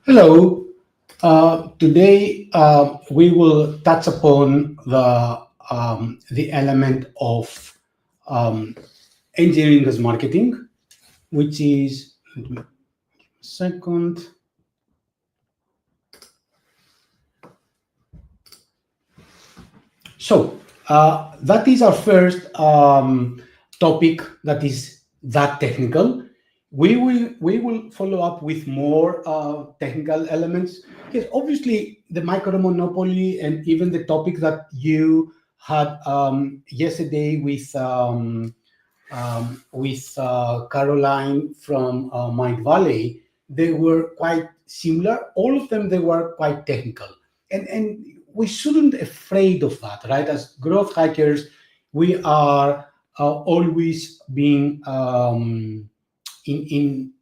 Hello. Today we will touch upon the element of um, engineering as marketing, which is second. That is our first topic that is that technical. We will follow up with more technical elements. Yes, obviously the micro monopoly and even the topic that you had yesterday with Caroline from Mind Valley, they were quite similar. All of them, they were quite technical, and we shouldn't afraid of that, right? As growth hackers, we are always being in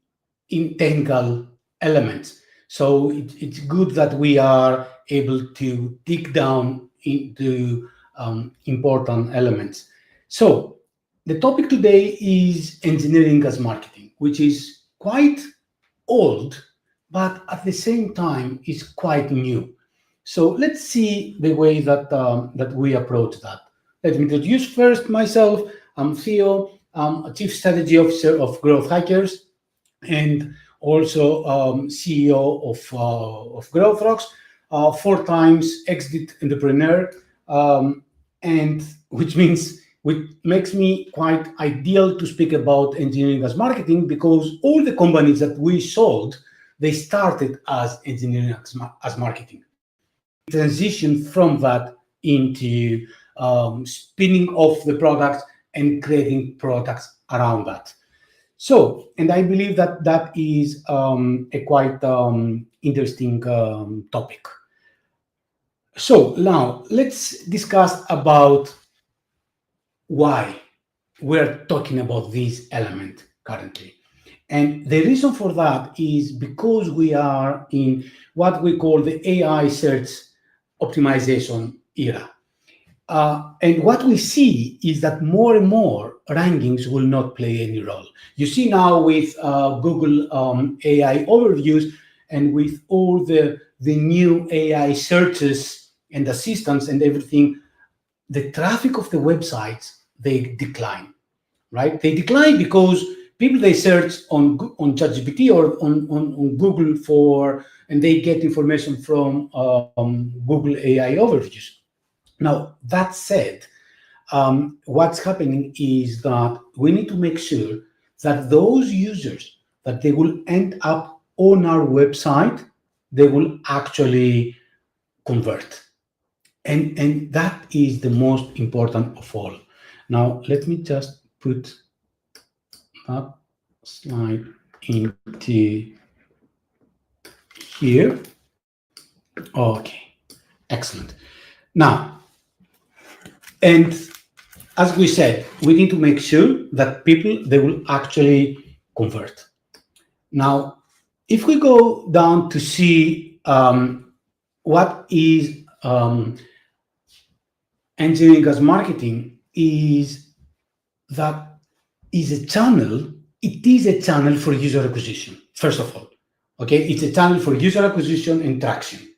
in technical elements. So it's good that we are able to dig down into important elements. So the topic today is engineering as marketing, which is quite old, but at the same time is quite new. So let's see the way that we approach that. Let me introduce first myself. I'm Theo. I'm a Chief Strategy Officer of Growth Hackers and also CEO of Growth Rocks, four times exit entrepreneur, and which makes me quite ideal to speak about engineering as marketing because all the companies that we sold, they started as engineering as marketing. We transitioned from that into spinning off the products and creating products around that. So, and I believe that that is a quite interesting topic. So now let's discuss about why we're talking about this element currently. And the reason for that is because we are in what we call the AI search optimization era. And what we see is that more and more rankings will not play any role. You see now with Google AI overviews and with all the new AI searches and assistants and everything, the traffic of the websites, they decline, right? They decline because people, they search on ChatGPT or on Google for, and they get information from Google AI overviews. Now, that said, what's happening is that we need to make sure that those users that they will end up on our website, they will actually convert. And that is the most important of all. Now, let me just put that slide into here. Okay, excellent. Now, and as we said, we need to make sure that people, they will actually convert. Now, if we go down to see what is engineering as marketing, is that is a channel. It is a channel for user acquisition. First of all, okay, it's a channel for user acquisition and traction,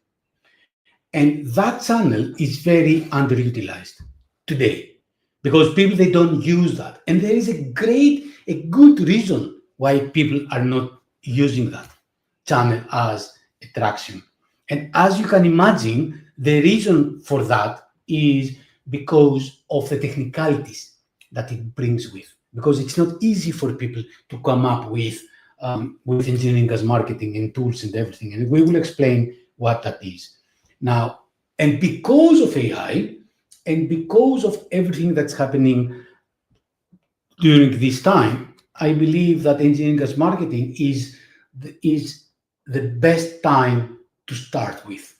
and that channel is very underutilized today because people, they don't use that, and there is a good reason why people are not using that channel as attraction. And as you can imagine, the reason for that is because of the technicalities that it brings with, because it's not easy for people to come up with engineering as marketing and tools and everything, and we will explain what that is now. And because of AI and because of everything that's happening during this time, I believe that engineering as marketing is the best time to start with,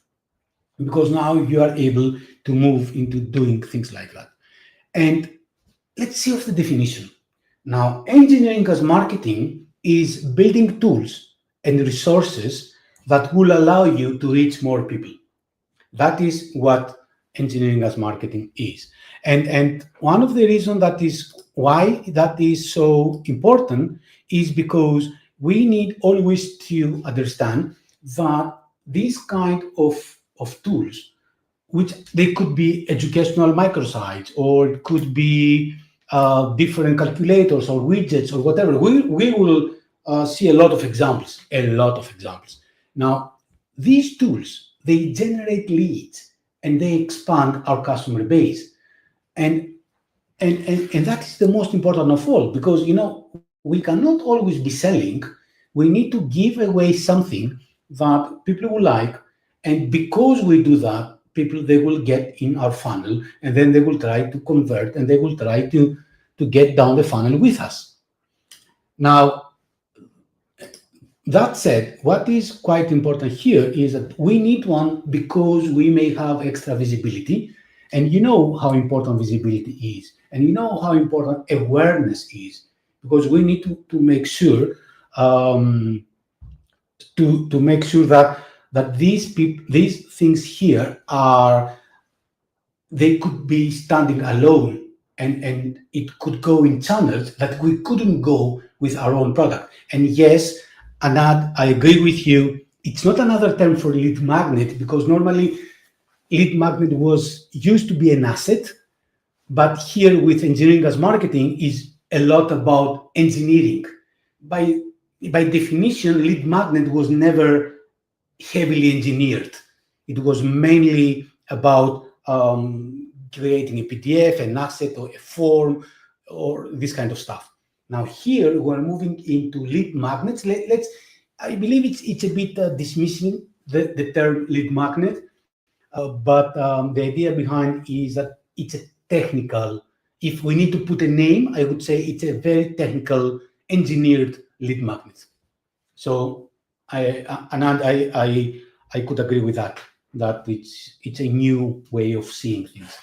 because now you are able to move into doing things like that. And let's see of the definition. Now, engineering as marketing is building tools and resources that will allow you to reach more people. That is what engineering as marketing is. And one of the reasons that is why that is so important is because we need always to understand that these kind of tools, which they could be educational microsites, or it could be different calculators or widgets or whatever. We will see a lot of examples, Now, these tools, they generate leads and they expand our customer base. And that is the most important of all, because we cannot always be selling. We need to give away something that people will like, and because we do that, people, they will get in our funnel, and then they will try to convert, and they will try to get down the funnel with us. Now, that said, what is quite important here is that we need one because we may have extra visibility, and you know how important visibility is, and you know how important awareness is, because we need to make sure to make sure that these things here are, they could be standing alone, and it could go in channels that we couldn't go with our own product. And yes, Anand, I agree with you. It's not another term for lead magnet, because normally lead magnet was used to be an asset, but here with engineering as marketing is a lot about engineering. By definition, lead magnet was never heavily engineered. It was mainly about creating a PDF, an asset, or a form, or this kind of stuff. Now here we're moving into lead magnets. I believe it's a bit dismissing the term lead magnet, but the idea behind is that it's a technical. If we need to put a name, I would say it's a very technical, engineered lead magnet. So I could agree with that. That it's a new way of seeing things.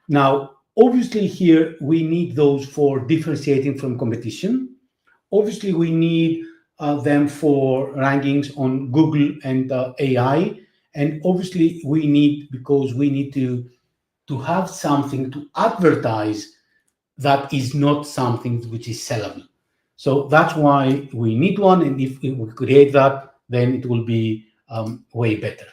Now, obviously, here we need those for differentiating from competition. Obviously, we need them for rankings on Google and AI, and obviously we need, because we need to have something to advertise that is not something which is sellable. So that's why we need one, and if we create that, then it will be way better.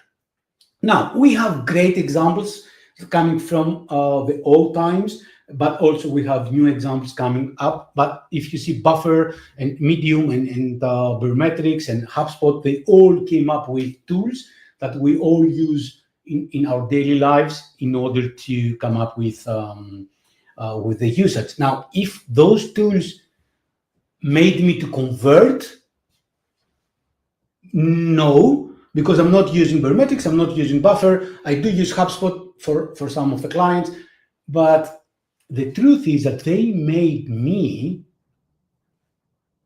Now, we have great examples coming from the old times, but also we have new examples coming up. But if you see Buffer and Medium and Barometrics and HubSpot, they all came up with tools that we all use in our daily lives in order to come up with the usage. Now, if those tools made me to convert, no, because I'm not using Barometrics, I'm not using Buffer. I do use HubSpot for some of the clients, but the truth is that they made me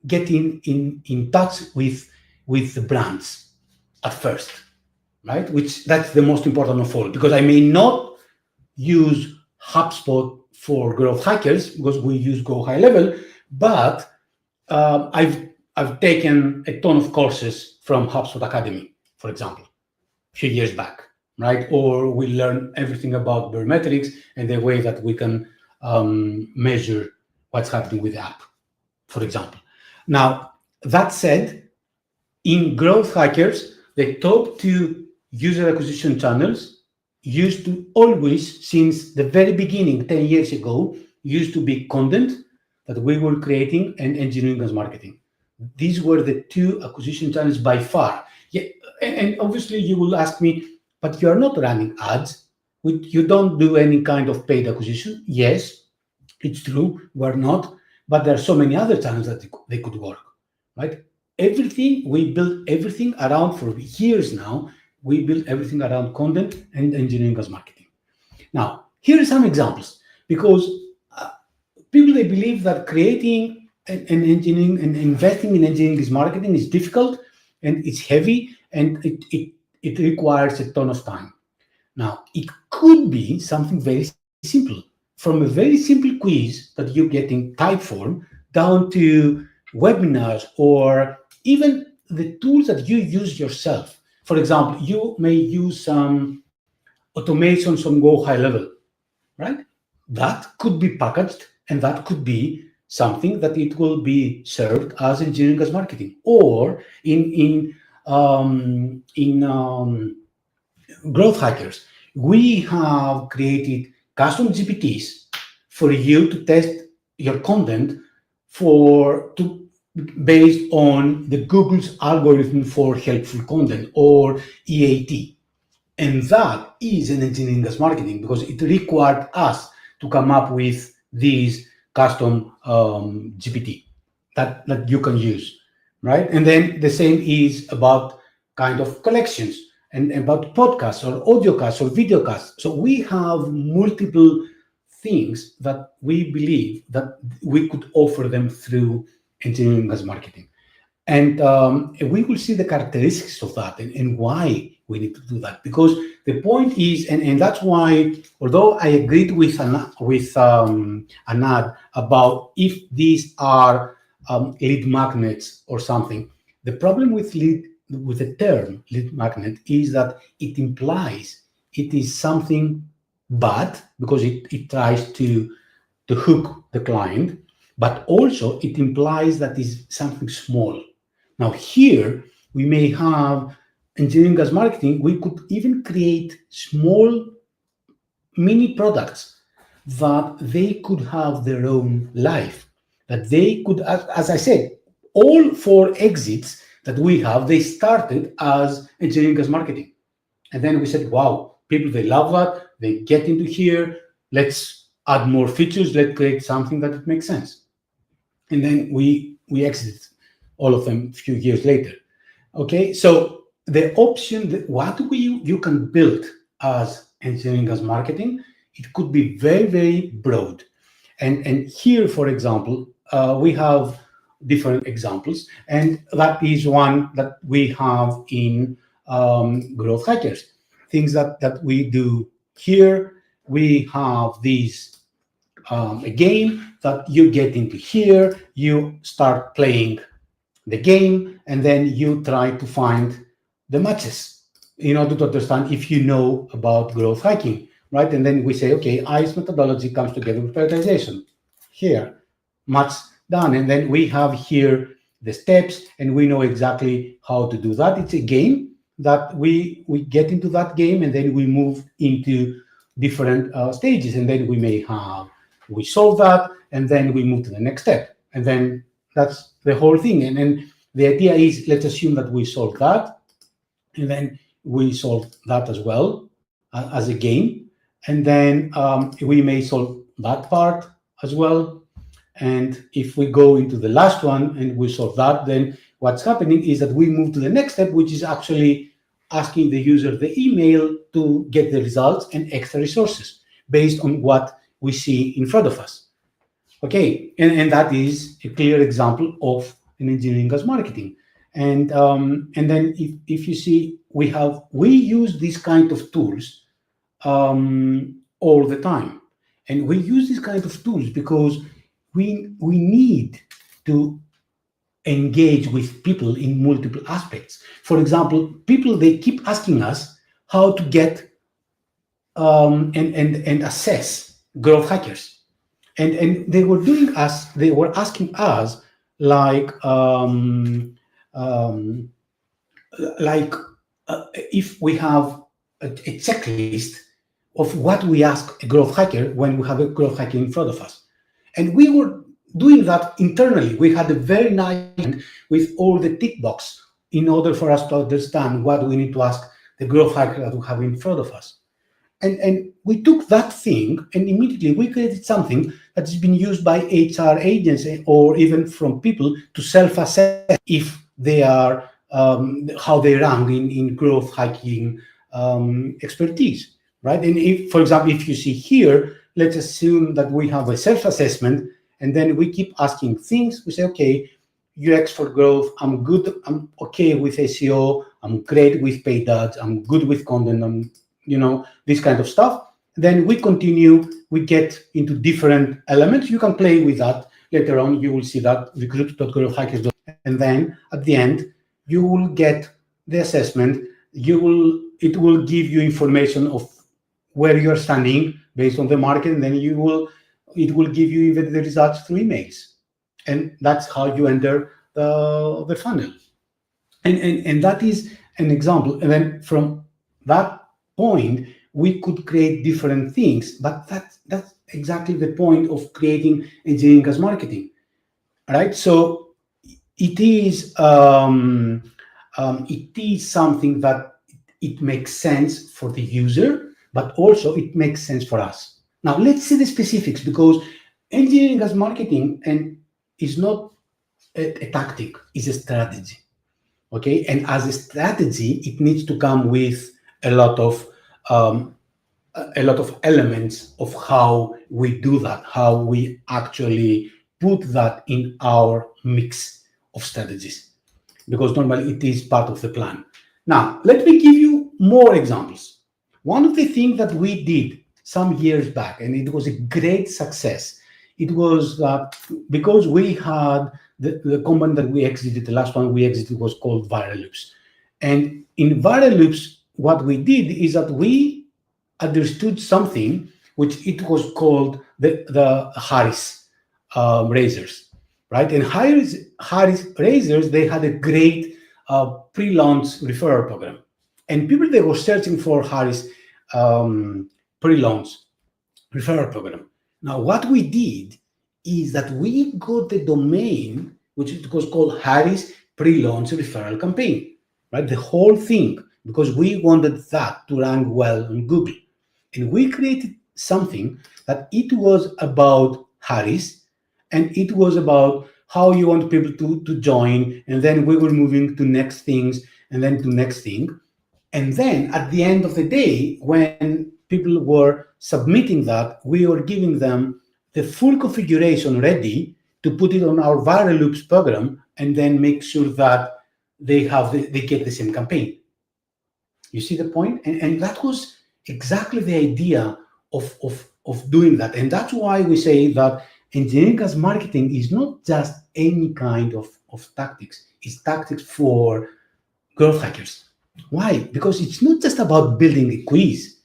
get in touch with the brands at first, right? Which that's the most important of all, because I may not use HubSpot for growth hackers because we use Go High Level, but I've taken a ton of courses from HubSpot Academy, for example, a few years back, right? Or we learn everything about Barometrics and the way that we can measure what's happening with the app, for example. Now, that said, in growth hackers, the top 2 user acquisition channels used to always, since the very beginning, 10 years ago, used to be content that we were creating and engineering as marketing. These were the 2 acquisition channels by far. Yeah, and obviously you will ask me, but you are not running ads. You don't do any kind of paid acquisition. Yes, it's true, we're not, but there are so many other channels that they could work, right? Everything, we built everything around, for years now, we built everything around content and engineering as marketing. Now, here are some examples, because people, they believe that creating an engineering and investing in engineering as marketing is difficult, and it's heavy, and it requires a ton of time. Now, it could be something very simple, from a very simple quiz that you get in Typeform down to webinars, or even the tools that you use yourself. For example, you may use some automations on Go High Level, right? That could be packaged, and that could be something that it will be served as engineering as marketing. Or in in Growth Hackers, we have created custom GPTs for you to test your content for to based on the Google's algorithm for helpful content, or EAT. And that is an engineering as marketing, because it required us to come up with these custom GPT that you can use, right? And then the same is about kind of collections and about podcasts or audiocasts or videocasts. So we have multiple things that we believe that we could offer them through engineering as marketing. And we will see the characteristics of that, and why we need to do that. Because the point is, and that's why, although I agreed with Anad about if these are lead magnets or something, the problem with the term lead magnet is that it implies it is something bad, because it tries to hook the client, but also it implies that is something small. Now here we may have engineering as marketing. We could even create small mini products that they could have their own life, that they could, as I said, all 4 exits that we have, they started as engineering as marketing. And then we said, wow, people, they love that. They get into here. Let's add more features. Let's create something that it makes sense. And then we exited all of them a few years later. Okay, so the option, what you can build as engineering as marketing, it could be very, very broad. And here, for example, we have different examples, and that is one that we have in Growth Hackers. Things that we do here, we have these a game that you get into here, you start playing the game, and then you try to find the matches in order to understand if you know about growth hacking, right? And then we say, okay, ICE methodology comes together with prioritization. Here, match done. And then we have here the steps, and we know exactly how to do that. It's a game that we get into that game, and then we move into different stages. And then we solve that, and then we move to the next step. And then that's the whole thing. And then the idea is, let's assume that we solve that, and then we solve that as well as a game. And then we may solve that part as well. And if we go into the last one and we solve that, then what's happening is that we move to the next step, which is actually asking the user the email to get the results and extra resources based on what we see in front of us. Okay, and that is a clear example of an engineering as marketing. And then if you see, we use these kind of tools all the time, and we use these kind of tools because we need to engage with people in multiple aspects. For example, people, they keep asking us how to get and assess growth hackers. And they were asking us like if we have a checklist of what we ask a growth hacker when we have a growth hacker in front of us. And we were doing that internally. We had a very nice with all the tick box in order for us to understand what we need to ask the growth hacker that we have in front of us. And we took that thing and immediately we created something that has been used by HR agents or even from people to self-assess if they are, how they rank in growth hacking expertise, right? And if, for example, if you see here, let's assume that we have a self-assessment and then we keep asking things. We say, okay, UX for growth, I'm good, I'm okay with SEO, I'm great with paid ads, I'm good with content, I'm, this kind of stuff. Then we continue, we get into different elements. You can play with that later on. You will see that recruit.growthhackers. And then at the end, you will get the assessment. It will give you information of where you're standing based on the market, and then it will give you even the results through emails. And that's how you enter the funnel. And that is an example. And then from that point, we could create different things. But that's exactly the point of creating engineering as marketing, right? So it is it is something that it makes sense for the user, but also it makes sense for us. Now let's see the specifics, because engineering as marketing and is not a tactic, is a strategy. Okay, and as a strategy, it needs to come with a lot of um, a lot of elements of how we do that, how we actually put that in our mix of strategies, because normally it is part of the plan. Now, let me give you more examples. One of the things that we did some years back, and it was a great success, it was that because we had the company that we exited, the last one we exited was called Viral Loops. And in Viral Loops, what we did is that we understood something which it was called the Harris razors, right? And Harris razors, they had a great pre-launch referral program, and people they were searching for Harris pre-launch referral program. Now, what we did is that we got the domain, which was called Harris Pre-Launch Referral Campaign, right? The whole thing, because we wanted that to rank well on Google. And we created something that it was about Harris, and it was about how you want people to join. And then we were moving to next things, and then to next thing. And then at the end of the day, when people were submitting that, we were giving them the full configuration ready to put it on our Viral Loops program, and then make sure that they get the same campaign. You see the point? And that was exactly the idea of doing that. And that's why we say that engineering as marketing is not just any kind of tactics, it's tactics for growth hackers. Why? Because it's not just about building a quiz.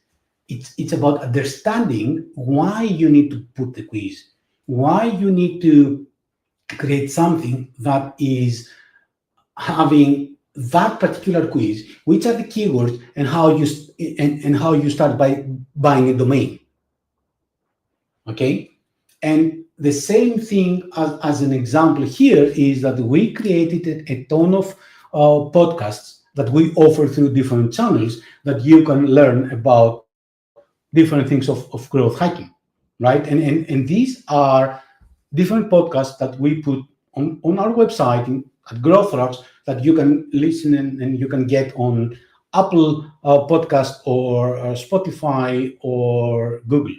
It's about understanding why you need to put the quiz, why you need to create something that is having that particular quiz, which are the keywords, and how you start by buying a domain. Okay, and the same thing as an example here is that we created a ton of podcasts that we offer through different channels that you can learn about different things of growth hacking, right? And these are different podcasts that we put on our website at Growth Rocks, that you can listen and you can get on Apple Podcast or Spotify or Google.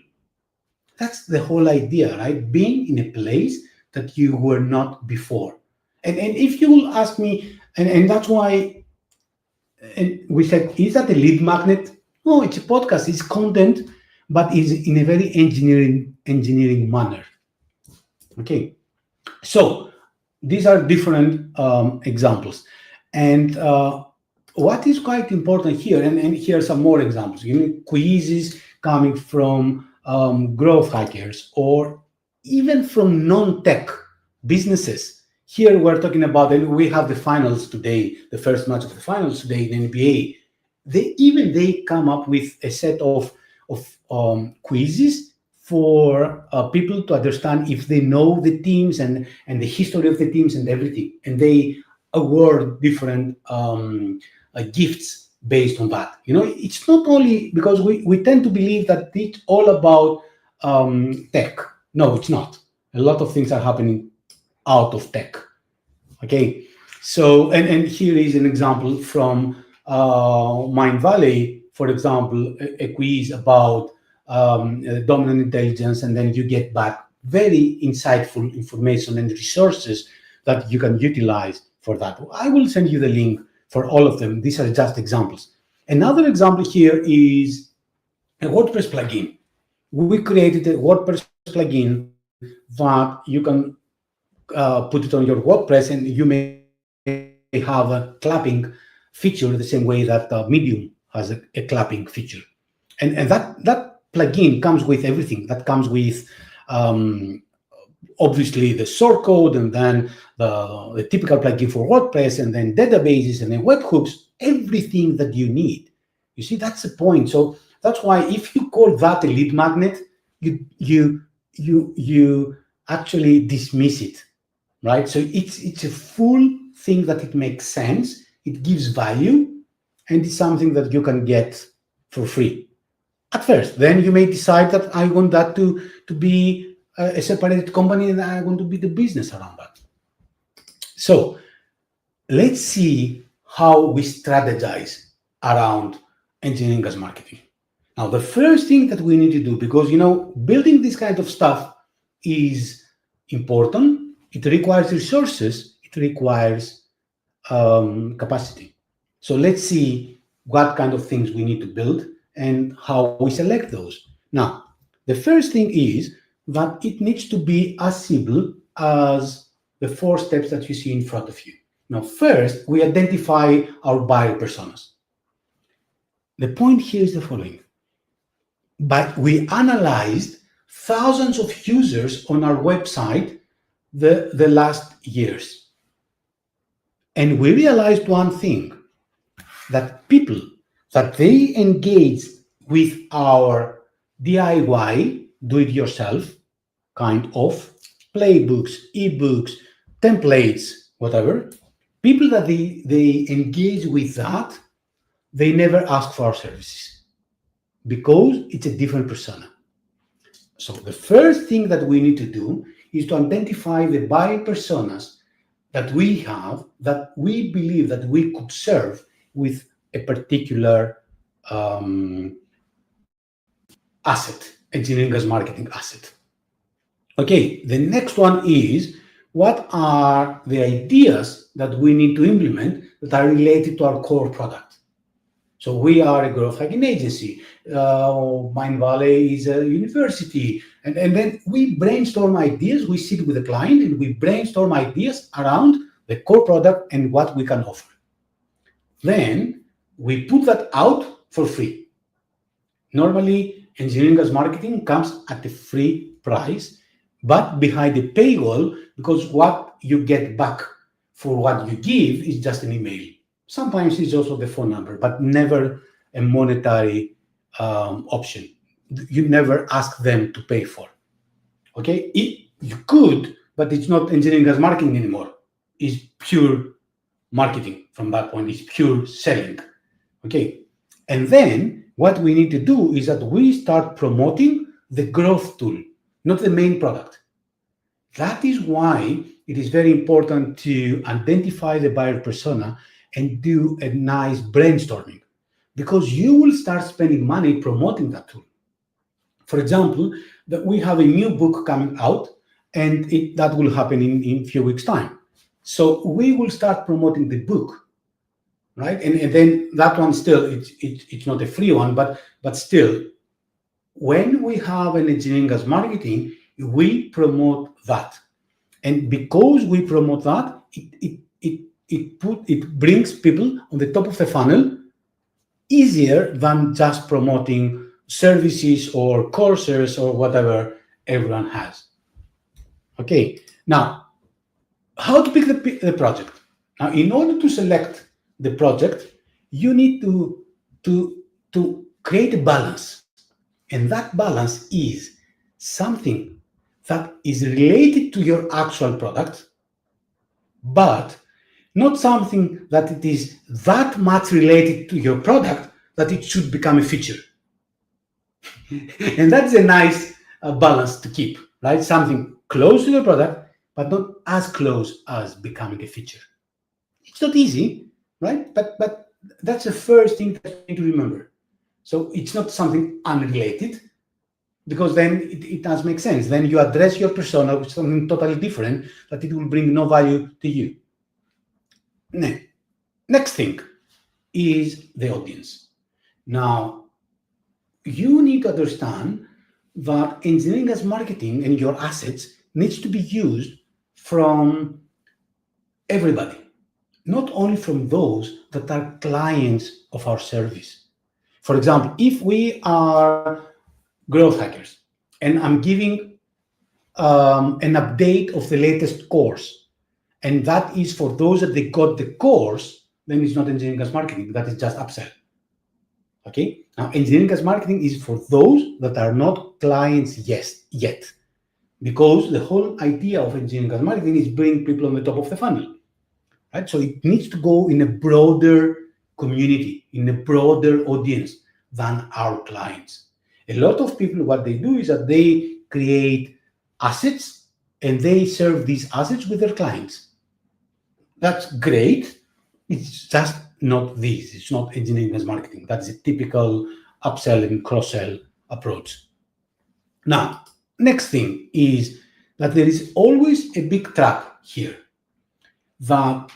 That's the whole idea, right? Being in a place that you were not before. And if you will ask me, and that's why, and we said, is that a lead magnet? No, it's a podcast, it's content, but it's in a very engineering manner. Okay, so these are different examples. And what is quite important here, and here are some more examples, quizzes coming from growth hackers, or even from non-tech businesses. Here we're talking about, and we have the finals today, the first match of the finals today in NBA. They come up with a set of quizzes for people to understand if they know the teams and the history of the teams and everything. And they award different gifts based on that. It's not only because we tend to believe that it's all about tech. No, it's not. A lot of things are happening out of tech. Okay, so and here is an example from Mindvalley, for example, a quiz about dominant intelligence, and then you get back very insightful information and resources that you can utilize for that. I will send you the link for all of them. These are just examples. Another example here is a WordPress plugin. We created a WordPress plugin that you can put it on your WordPress, and you may have a clapping feature the same way that Medium has a clapping feature. And that plugin comes with everything. That comes with obviously the source code, and then the typical plugin for WordPress, and then databases, and then webhooks, everything that you need. You see, that's the point. So that's why if you call that a lead magnet, you actually dismiss it, right? So it's a full thing that it makes sense, it gives value, and it's something that you can get for free at first. Then you may decide that I want that to be a separated company, and I want to be the business around that. So let's see how we strategize around engineering as marketing. Now, the first thing that we need to do, because building this kind of stuff is important, it requires resources, it requires capacity. So let's see what kind of things we need to build and how we select those. Now, the first thing is that it needs to be as simple as the 4 steps that you see in front of you. Now, first, we identify our buyer personas. The point here is the following. But we analyzed thousands of users on our website the last years. And we realized one thing, that people that they engage with our DIY, do-it-yourself kind of playbooks, ebooks, templates, whatever, people that they engage with that, they never ask for our services because it's a different persona. So the first thing that we need to do is to identify the buyer personas that we have, that we believe that we could serve with a particular asset, engineering as marketing asset. Okay, the next one is, what are the ideas that we need to implement that are related to our core product? So we are a growth hacking agency. Mindvalley is a university. And then we brainstorm ideas. We sit with the client and we brainstorm ideas around the core product and what we can offer. Then we put that out for free. Normally, engineering as marketing comes at a free price, but behind the paywall, because what you get back for what you give is just an email. Sometimes it's also the phone number, but never a monetary option. You never ask them to pay for. Okay, you could, but it's not engineering as marketing anymore. It's pure marketing from that point. It's pure selling. Okay, and then what we need to do is that we start promoting the growth tool, not the main product. That is why it is very important to identify the buyer persona and do a nice brainstorming, because you will start spending money promoting that tool. For example, that we have a new book coming out, and that will happen in a few weeks' time. So we will start promoting the book, right? And then that one still, it's not a free one, but still, when we have an engineering as marketing, we promote that. And because we promote that, it brings people on the top of the funnel easier than just promoting services or courses or whatever everyone has. Okay, now, how to pick the project? Now, in order to select the project, you need to create a balance. And that balance is something that is related to your actual product, but not something that it is that much related to your product that it should become a feature. And that's a nice balance to keep, right? Something close to your product, but not as close as becoming a feature. It's not easy, right? But that's the first thing that you need to remember. So it's not something unrelated, because then it does make sense. Then you address your persona with something totally different, that it will bring no value to you. Next thing is the audience. Now, you need to understand that engineering as marketing and your assets needs to be used from everybody, not only from those that are clients of our service. For example, if we are growth hackers and I'm giving an update of the latest course. And that is for those that they got the course, then it's not engineering as marketing, that is just upsell. Okay, now engineering as marketing is for those that are not clients yet, because the whole idea of engineering as marketing is bring people on the top of the funnel, right? So it needs to go in a broader community, in a broader audience than our clients. A lot of people, what they do is that they create assets and they serve these assets with their clients. That's great. It's just not this. It's not engineering as marketing. That's a typical upsell and cross-sell approach. Now, next thing is that there is always a big trap here, that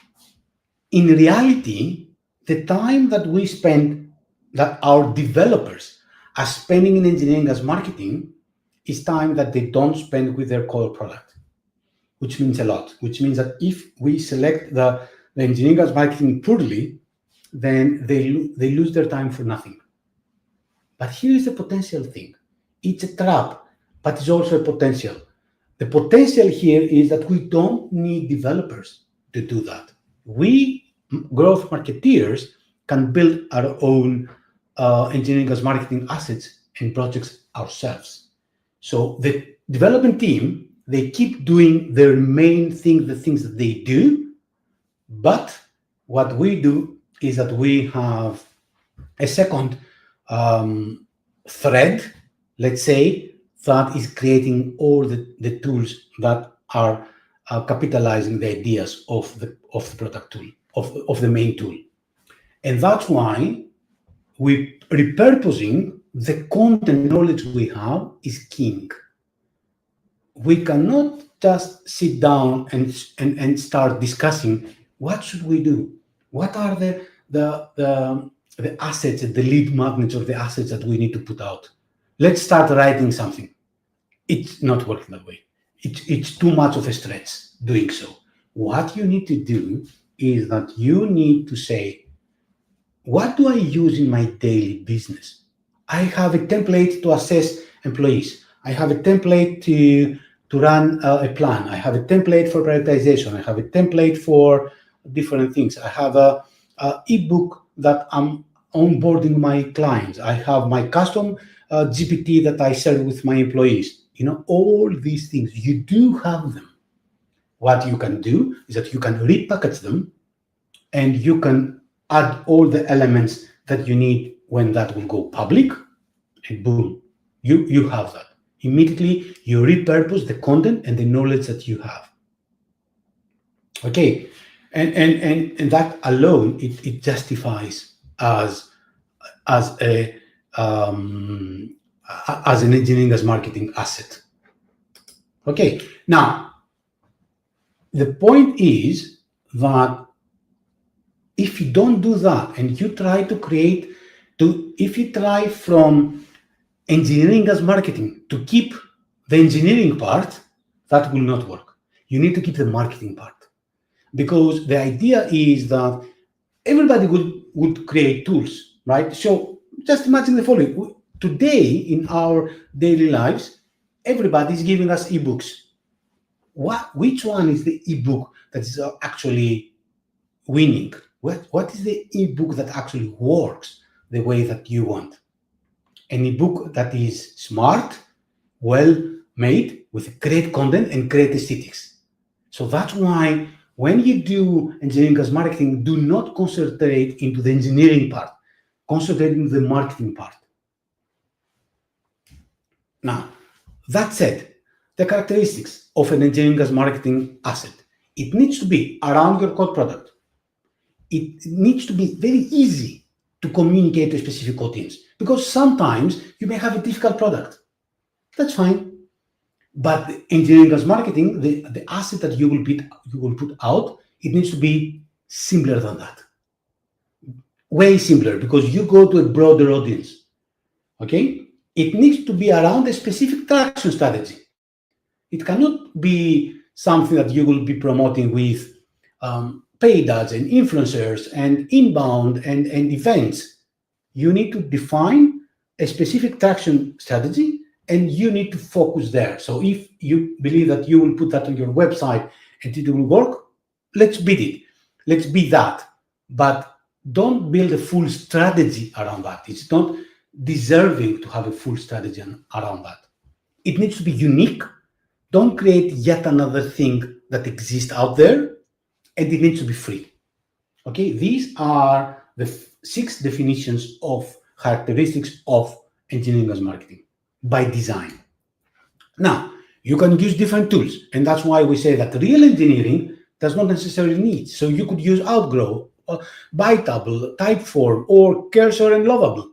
in reality, the time that we spend, that our developers are spending in engineering as marketing, is time that they don't spend with their core product, which means a lot, which means that if we select the engineering as marketing poorly, then they lose their time for nothing. But here is the potential thing. It's a trap, but it's also a potential. The potential here is that we don't need developers to do that. We, growth marketeers, can build our own engineering as marketing assets and projects ourselves. So the development team, they keep doing their main thing, the things that they do, but what we do is that we have a second thread, let's say, that is creating all the tools that are capitalizing the ideas of the product tool, of the main tool. And that's why we repurposing the content knowledge we have is king. We cannot just sit down and start discussing what should we do, what are the assets, the lead magnets of the assets that we need to put out. Let's start writing something. It's not working that way. It's too much of a stretch doing so. What you need to do is that you need to say, what do I use in my daily business? I have a template to assess employees. I have a template to run a plan. I have a template for prioritization. I have a template for different things. I have a ebook that I'm onboarding my clients. I have my custom GPT that I share with my employees. You know, all these things, you do have them. What you can do is that you can repackage them and you can add all the elements that you need when that will go public, and boom, you have that. Immediately, you repurpose the content and the knowledge that you have. Okay, and that alone, it justifies as an engineering as marketing asset. Okay, now the point is that if you don't do that and you try to create, if you try from engineering as marketing to keep the engineering part, that will not work. You need to keep the marketing part, because the idea is that everybody would create tools, right? So just imagine the following. Today, in our daily lives, everybody is giving us ebooks. Which one is the ebook that is actually winning? What is the ebook that actually works the way that you want? An ebook that is smart, well made, with great content and great aesthetics. So that's why when you do engineering as marketing, do not concentrate into the engineering part, concentrate into the marketing part. Now, that said, the characteristics of an engineering as marketing asset, it needs to be around your core product. It needs to be very easy to communicate to a specific audience, because sometimes you may have a difficult product. That's fine. But engineering as marketing, the asset that you will put out, it needs to be simpler than that. Way simpler, because you go to a broader audience. Okay? It needs to be around a specific traction strategy. It cannot be something that you will be promoting with paid ads and influencers and inbound and events. You need to define a specific traction strategy and you need to focus there. So if you believe that you will put that on your website and it will work, let's beat it. Let's beat that. But don't build a full strategy around that. It's not deserving to have a full strategy around that. It needs to be unique. Don't create yet another thing that exists out there, and it needs to be free. Okay, these are the 6 definitions of characteristics of engineering as marketing by design. Now, you can use different tools, and that's why we say that real engineering does not necessarily need. So you could use Outgrow, Biteable, Typeform, or Cursor and Lovable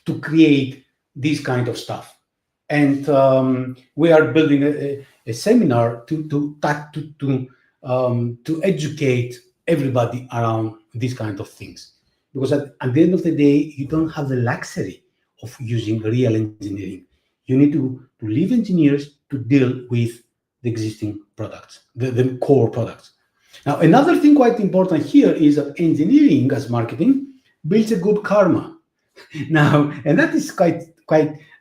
to create this kind of stuff. And we are building a seminar to educate everybody around these kind of things. Because at the end of the day, you don't have the luxury of using real engineering. You need to leave engineers to deal with the existing products, the core products. Now, another thing quite important here is that engineering as marketing builds a good karma. Now, and that is quite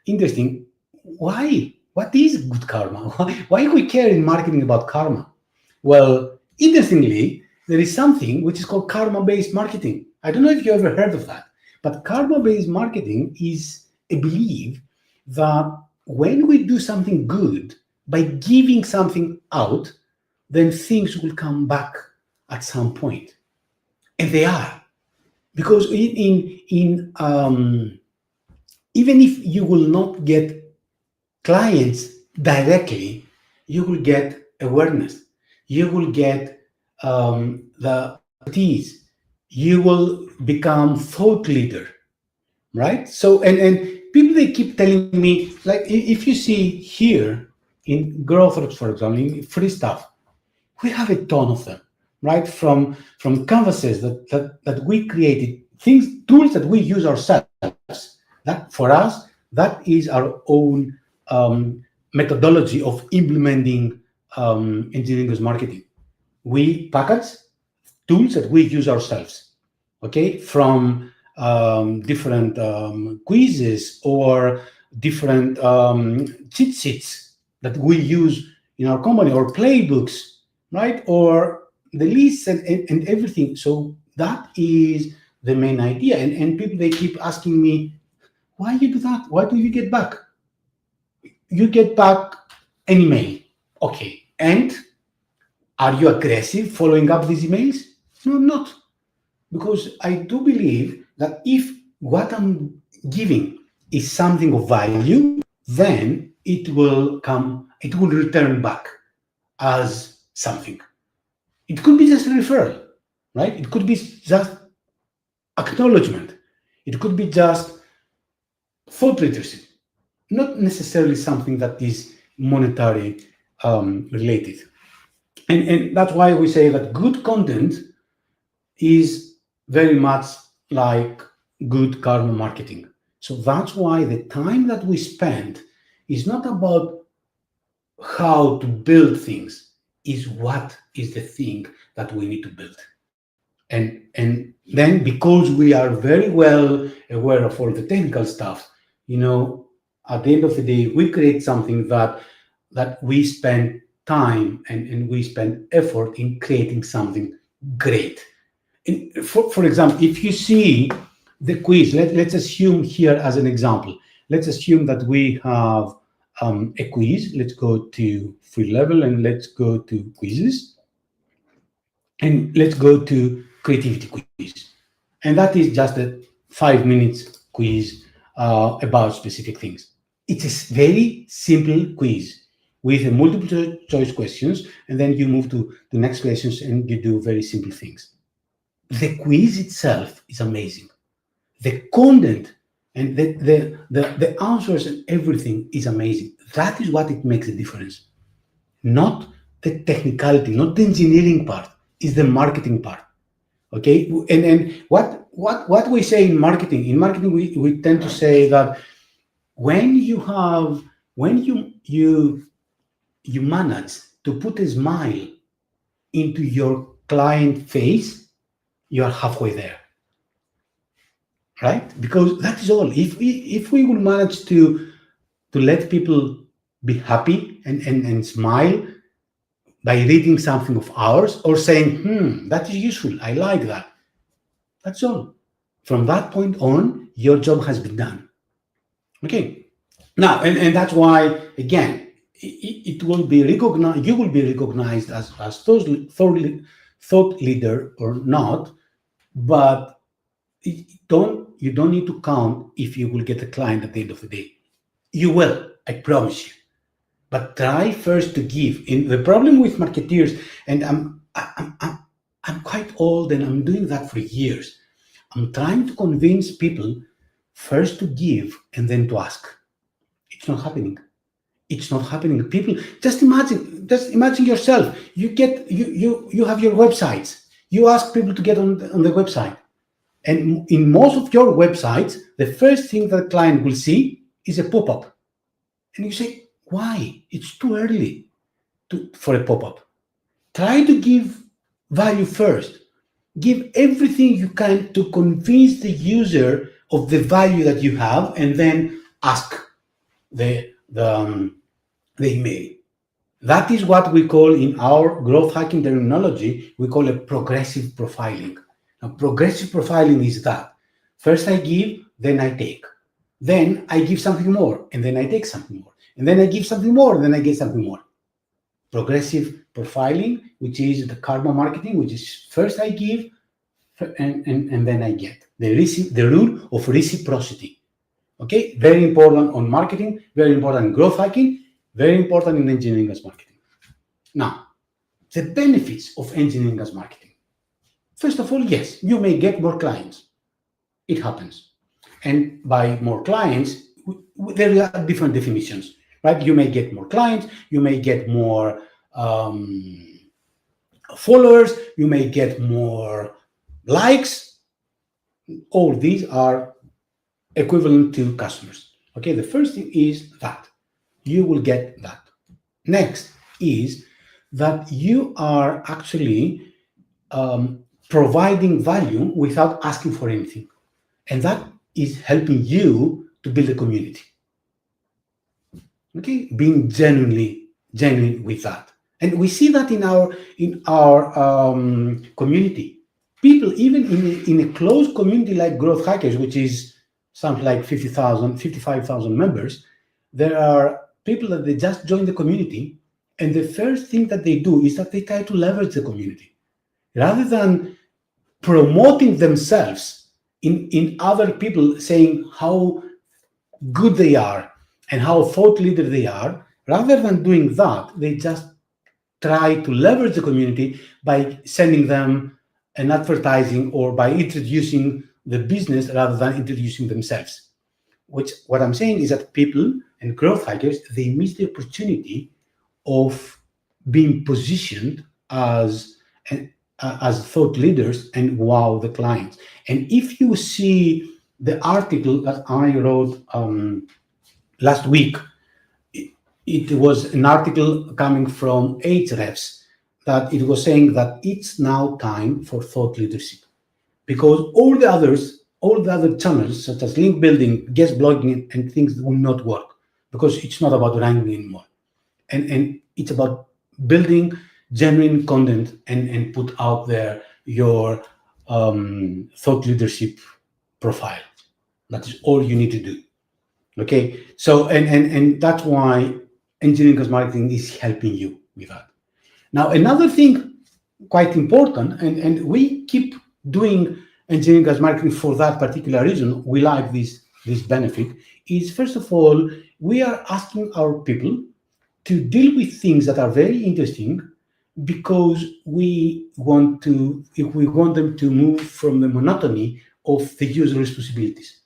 interesting. Why? What is good karma? Why do we care in marketing about karma? Well, interestingly, there is something which is called karma-based marketing. I don't know if you ever heard of that, but karma-based marketing is a belief that when we do something good by giving something out, then things will come back at some point, and they are, because even if you will not get clients directly, you will get awareness, you will get the expertise, you will become thought leader, right? So and people, they keep telling me, like, if you see here in Growth, for example, in free stuff, we have a ton of them, right? From canvases that we created, tools that we use ourselves. That for us, that is our own methodology of implementing engineering as marketing. We package tools that we use ourselves, okay, from different quizzes or different cheat sheets that we use in our company, or playbooks, right, or the lists and everything. So that is the main idea. And people, they keep asking me, why you do that? Why do you get back? You get back an email. Okay. And are you aggressive following up these emails? No, I'm not. Because I do believe that if what I'm giving is something of value, then it will return back as something. It could be just a referral, right? It could be just acknowledgement. It could be just thought leadership, not necessarily something that is monetary related. And that's why we say that good content is very much like good karma marketing. So that's why the time that we spend is not about how to build things, is what is the thing that we need to build. And then, because we are very well aware of all the technical stuff, at the end of the day, we create something that we spend time and we spend effort in creating something great. And for example, if you see the quiz, let's assume here as an example, let's assume that we have a quiz. Let's go to free level and let's go to quizzes. And let's go to creativity quiz. And that is just a 5 minutes quiz about specific things. It's a very simple quiz with a multiple choice questions, and then you move to the next questions and you do very simple things. The quiz itself is amazing. The content and the answers and everything is amazing. That is what it makes a difference. Not the technicality, not the engineering part, is the marketing part. Okay, and what we say in marketing, we tend to say that when you manage to put a smile into your client face, you are halfway there, right? Because that is all. If we will manage to to let people be happy and smile by reading something of ours or saying, that is useful, I like that. That's all. From that point on, your job has been done. Okay. Now, and that's why, again, it will be recognized, you will be recognized as thought leader or not, but you don't need to count if you will get a client at the end of the day. You will, I promise you. But try first to give. And the problem with marketeers, and I'm quite old and I'm doing that for years. I'm trying to convince people first to give and then to ask. It's not happening. It's not happening. People, just imagine yourself. You have your websites. You ask people to get on the website. And in most of your websites, the first thing that the client will see is a pop-up. And you say, why? It's too early for a pop-up. Try to give value first. Give everything you can to convince the user of the value that you have, and then ask the email. That is what we call, in our growth hacking terminology, we call a progressive profiling. Now, progressive profiling is that first I give, then I take. Then I give something more, and then I take something more. And then I give something more, and then I get something more. Progressive profiling, which is the karma marketing, which is first I give, and then I get. The rule of reciprocity. Okay, very important on marketing, very important in growth hacking, very important in engineering as marketing. Now, the benefits of engineering as marketing. First of all, yes, you may get more clients. It happens. And by more clients, there are different definitions, right? You may get more clients, you may get more followers, you may get more likes. All these are equivalent to customers. Okay, the first thing is that you will get that. Next is that you are actually providing value without asking for anything. And that is helping you to build a community. Okay, being genuine with that. And we see that in our community. People, even in a closed community like Growth Hackers, which is something like 55,000 members, there are people that they just join the community, and the first thing that they do is that they try to leverage the community. Rather than promoting themselves in other people, saying how good they are and how thought leader they are, rather than doing that, they just try to leverage the community by sending them an advertising or by introducing the business rather than introducing themselves. What I'm saying is that people and growth hackers, they miss the opportunity of being positioned as thought leaders and wow the clients. And if you see the article that I wrote last week, it was an article coming from Ahrefs that it was saying that it's now time for thought leadership, because all the other channels such as link building, guest blogging, and things will not work, because it's not about ranking anymore, and it's about building genuine content and put out there your thought leadership profile. That is all you need to do. Okay, so and that's why engineering as marketing is helping you with that. Now, another thing quite important, and we keep doing engineering as marketing for that particular reason, we like this benefit, is first of all, we are asking our people to deal with things that are very interesting, because we want them to move from the monotony of the user responsibilities.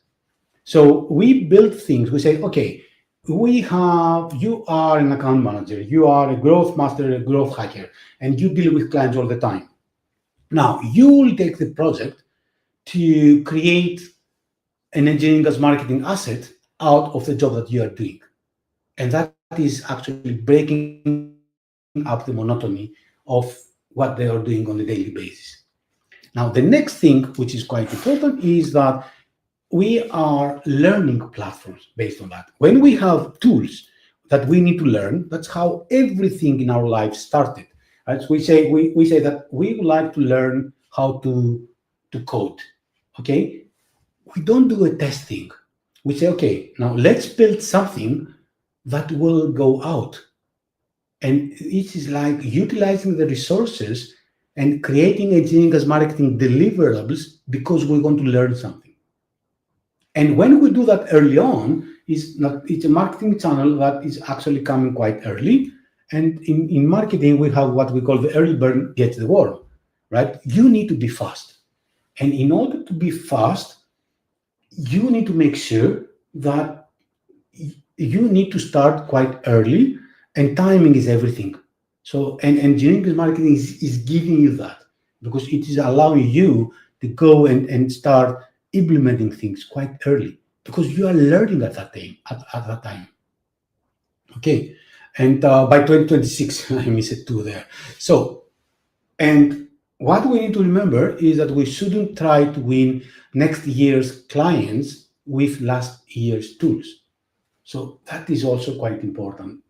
So we build things. We say, okay, you are an account manager, you are a growth master, a growth hacker, and you deal with clients all the time. Now, you will take the project to create an engineering as marketing asset out of the job that you are doing. And that is actually breaking up the monotony of what they are doing on a daily basis. Now, the next thing, which is quite important, is that we are learning platforms based on that. When we have tools that we need to learn, that's how everything in our life started. Right? So we say that we would like to learn how to code. Okay, we don't do a testing. We say, okay, now let's build something that will go out. And it is like utilizing the resources and creating engineering as marketing deliverables because we want to learn something. And when we do that early on, it's a marketing channel that is actually coming quite early. And in marketing, we have what we call the early bird gets the worm, right? You need to be fast. And in order to be fast, you need to make sure that you need to start quite early, and timing is everything. So, and engineering marketing is giving you that because it is allowing you to go and start implementing things quite early because you are learning at that time. At that time, okay. And by 2026, I miss it too there. So, and what we need to remember is that we shouldn't try to win next year's clients with last year's tools. So that is also quite important.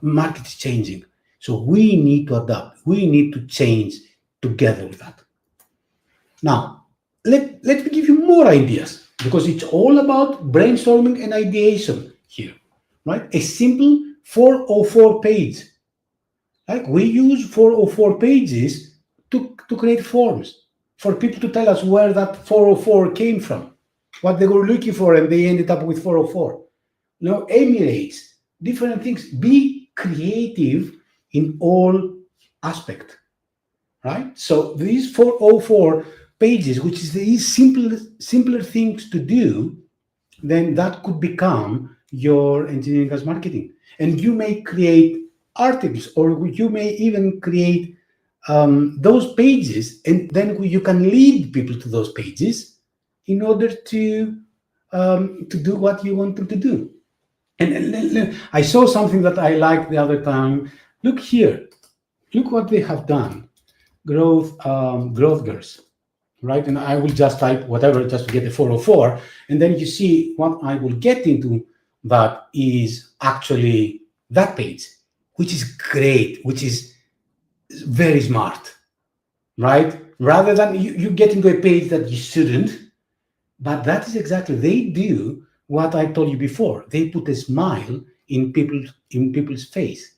Market is changing. So we need to adapt. We need to change together with that. Now, let me give you more ideas because it's all about brainstorming and ideation here, right? A simple 404 page. Like we use 404 pages to create forms for people to tell us where that 404 came from, what they were looking for, and they ended up with 404. Emirates, different things. Be creative in all aspect, right? So these 404 pages, which is these simpler things to do, then that could become your engineering as marketing. And you may create articles, or you may even create those pages, and then you can lead people to those pages in order to do what you want them to do. And I saw something that I liked the other time. Look here. Look what they have done. Growth girls, right? And I will just type whatever just to get the 404. And then you see what I will get into that is actually that page, which is great, which is very smart, right? Rather than you get into a page that you shouldn't. But that is exactly, they do what I told you before. They put a smile in people's face.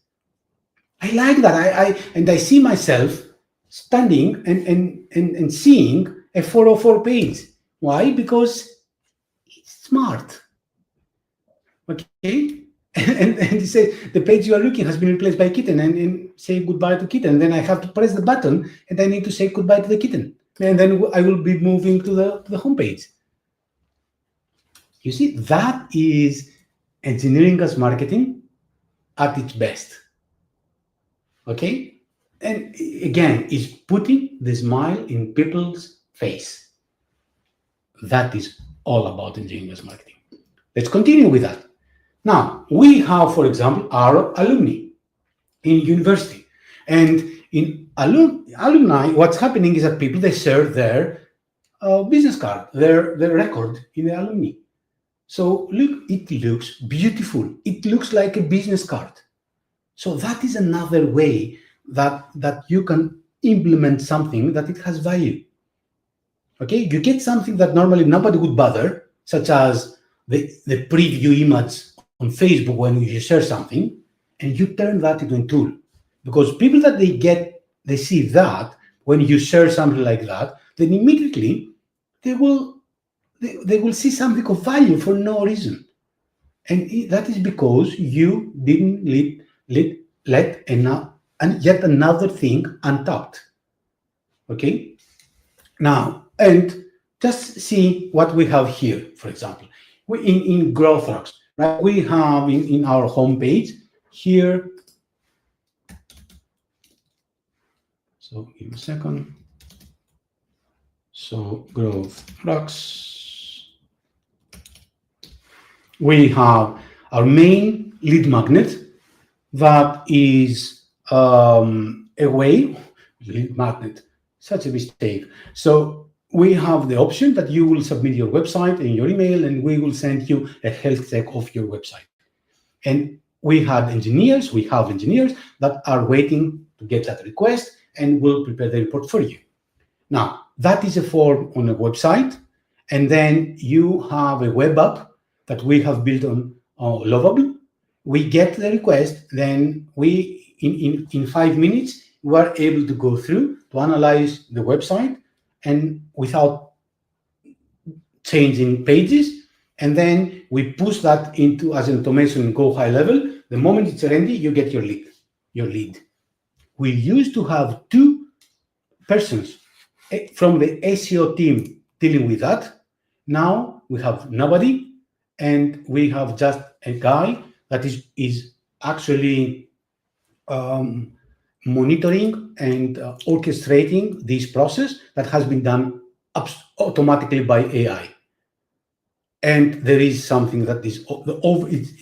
I like that. I see myself standing and seeing a 404 page. Why? Because it's smart. Okay? And you say the page you are looking has been replaced by kitten, and say goodbye to kitten. Then I have to press the button and I need to say goodbye to the kitten. And then I will be moving to the home page. You see, that is engineering as marketing at its best. Okay? And again, it's putting the smile in people's face. That is all about engineering as marketing. Let's continue with that. Now, we have, for example, our alumni in university. And in alumni, what's happening is that people, they share their business card, their record in the alumni. So look, it looks beautiful. It looks like a business card. So that is another way that you can implement something that it has value. Okay, you get something that normally nobody would bother, such as the preview image on Facebook when you share something, and you turn that into a tool. Because people that they see that when you share something like that, then immediately they will see something of value for no reason. And that is because you didn't let yet another thing untapped. Okay? Now, and just see what we have here, for example. In Growth Rocks, right? We have in our homepage here. So give me a second. So Growth Rocks. We have our main lead magnet that is a way, lead magnet, such a mistake. So we have the option that you will submit your website and your email, and we will send you a health check of your website. And we have engineers that are waiting to get that request and will prepare the report for you. Now, that is a form on a website, and then you have a web app that we have built on Lovable. We get the request, then we, in 5 minutes, we are able to go through to analyze the website and without changing pages, and then we push that into as an automation and go high level. The moment it's ready, you get your lead. We used to have 2 persons from the SEO team dealing with that. Now we have nobody, and we have just a guy that is actually monitoring and orchestrating this process that has been done automatically by AI. And there is something that is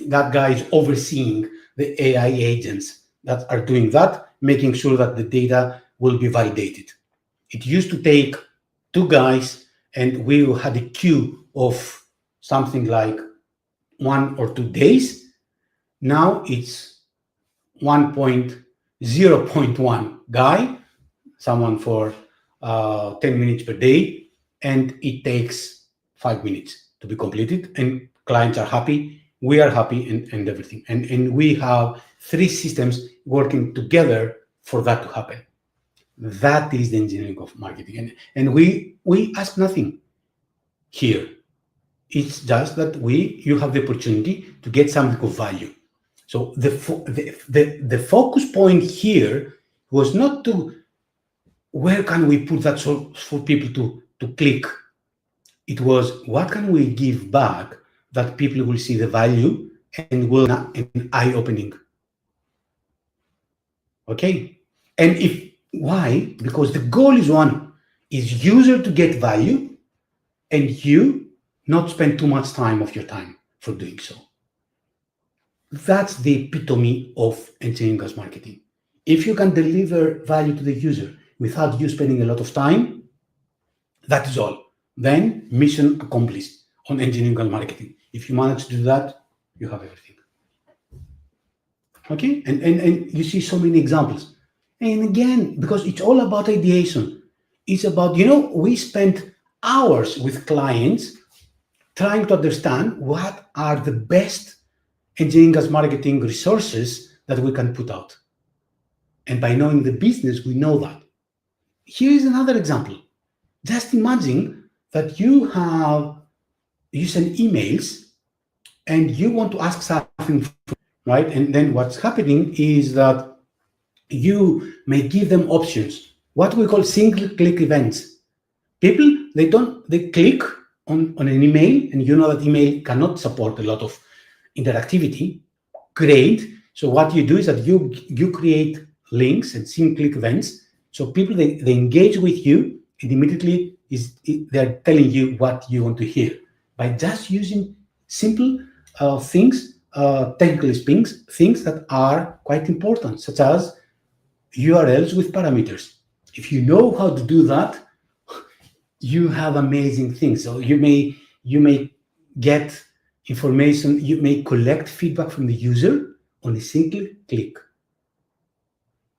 that guy is overseeing the AI agents that are doing that, making sure that the data will be validated. It used to take 2 guys, and we had a queue of something like 1 or 2 days. Now it's 0.1 guy, someone for 10 minutes per day, and it takes 5 minutes to be completed, and clients are happy, we are happy, and everything. And we have 3 systems working together for that to happen. That is the engineering of marketing. And we ask nothing here. It's just that you have the opportunity to get something of value. So the focus point here was not to where can we put that for people to click. It was what can we give back that people will see the value and will not an eye-opening. Okay, and why? Because the goal is one: is user to get value, and you not spend too much time of your time for doing so. That's the epitome of engineering as marketing. If you can deliver value to the user without you spending a lot of time, that is all. Then mission accomplished on engineering and marketing. If you manage to do that, you have everything. Okay, and you see so many examples. And again, because it's all about ideation. It's about, we spent hours with clients trying to understand what are the best engineering as marketing resources that we can put out. And by knowing the business, we know that. Here is another example. Just imagine that you send emails and you want to ask something, right? And then what's happening is that you may give them options, what we call single click events. People, they click on an email, and you know that email cannot support a lot of interactivity. Great. So what you do is that you create links and single click events. So people, they engage with you, and immediately they're telling you what you want to hear by just using simple things, technical things that are quite important, such as URLs with parameters. If you know how to do that, you have amazing things. So you may get information, you may collect feedback from the user on a single click.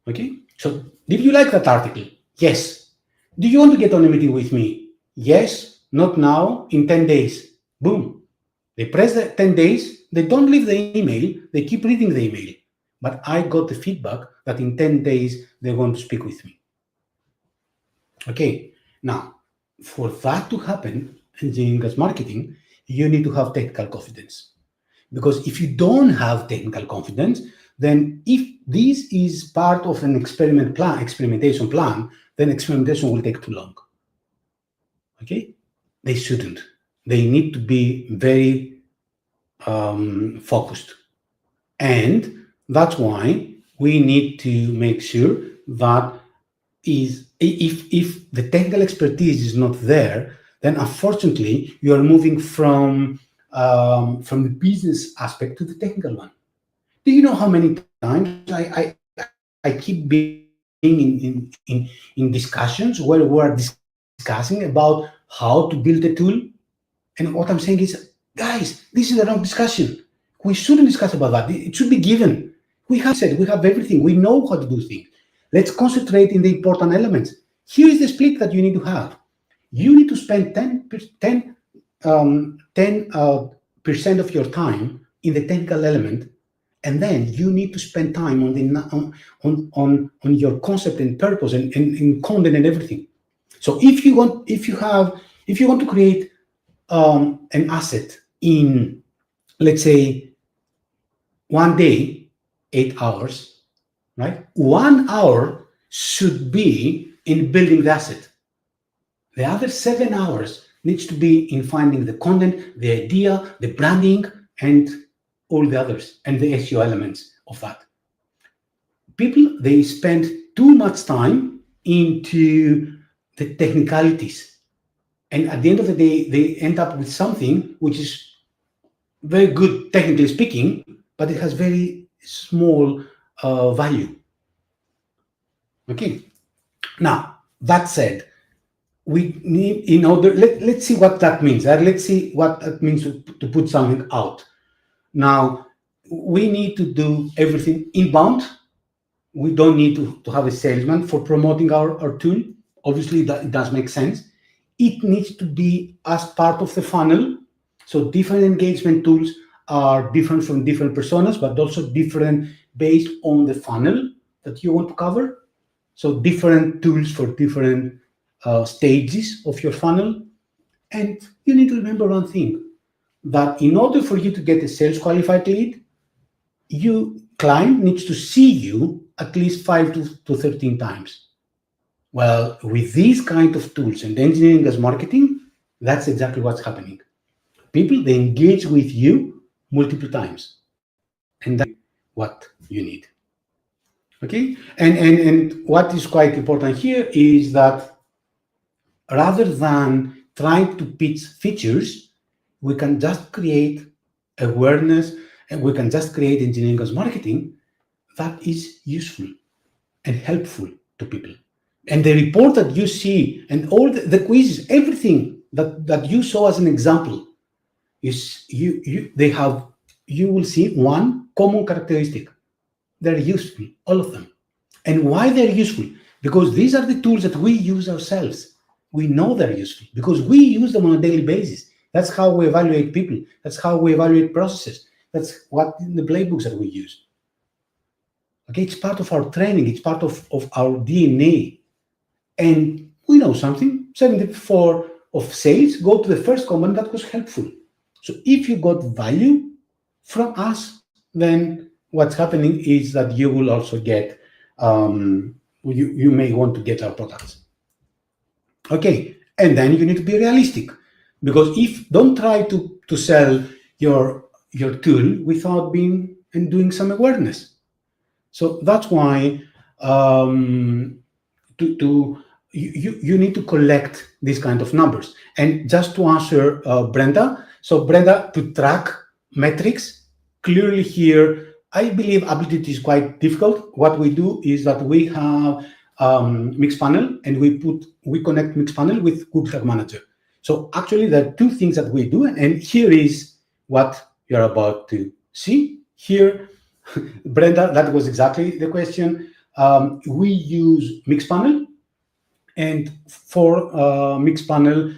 Okay, so did you like that article? Yes. Do you want to get on a meeting with me? Yes. Not now, in 10 days. Boom. They press the 10 days, they don't leave the email, they keep reading the email. But I got the feedback that in 10 days they want to speak with me. Okay, now, for that to happen, engineering as marketing, you need to have technical confidence. Because if you don't have technical confidence, then if this is part of an experimentation plan, then experimentation will take too long. Okay, they shouldn't. They need to be very focused, and that's why we need to make sure that if the technical expertise is not there, then unfortunately you are moving from the business aspect to the technical one. Do you know how many times I keep being in discussions where we're discussing discussing about how to build a tool. And what I'm saying is, guys, this is the wrong discussion. We shouldn't discuss about that. It should be given. We have said, we have everything. We know how to do things. Let's concentrate in the important elements. Here is the split that you need to have. You need to spend 10% of your time in the technical element, and then you need to spend time on your concept and purpose and content and everything. So if you want to create an asset in, let's say, 1 day, 8 hours, right? 1 hour should be in building the asset. The other 7 hours needs to be in finding the content, the idea, the branding, and all the others, and the SEO elements of that. People, they spend too much time into the technicalities. And at the end of the day, they end up with something which is very good, technically speaking, but it has very small value. Okay. Now, that said, we need, in order, let's see what that means. Let's see what it means to put something out. Now, we need to do everything inbound. We don't need to have a salesman for promoting our tool. Obviously, that it does make sense. It needs to be as part of the funnel. So different engagement tools are different from different personas, but also different based on the funnel that you want to cover. So different tools for different stages of your funnel. And you need to remember one thing, that in order for you to get a sales qualified lead, client needs to see you at least 5 to 13 times. Well, with these kind of tools and engineering as marketing, that's exactly what's happening. People, they engage with you multiple times, and that's what you need. Okay, and what is quite important here is that rather than trying to pitch features, we can just create awareness, and we can just create engineering as marketing that is useful and helpful to people. And the report that you see and all the quizzes, everything that you saw as an example is you will see one common characteristic. They're useful, all of them. And why they're useful? Because these are the tools that we use ourselves. We know they're useful because we use them on a daily basis. That's how we evaluate people. That's how we evaluate processes. That's what in the playbooks that we use. Okay, it's part of our training. It's part of our DNA. And we know something. 74 of sales go to the first comment that was helpful. So if you got value from us, then what's happening is that you will also get, you may want to get our products. Okay, and then you need to be realistic, because don't try to sell your tool without being and doing some awareness. So that's why you need to collect these kind of numbers. And just to answer Brenda, so Brenda, to track metrics, clearly here, I believe Amplitude is quite difficult. What we do is that we have Mixpanel, and we connect Mixpanel with Google Tag Manager. So actually, there are two things that we do, and here is what you're about to see. Here, Brenda, that was exactly the question. We use Mixpanel, and for Mixpanel,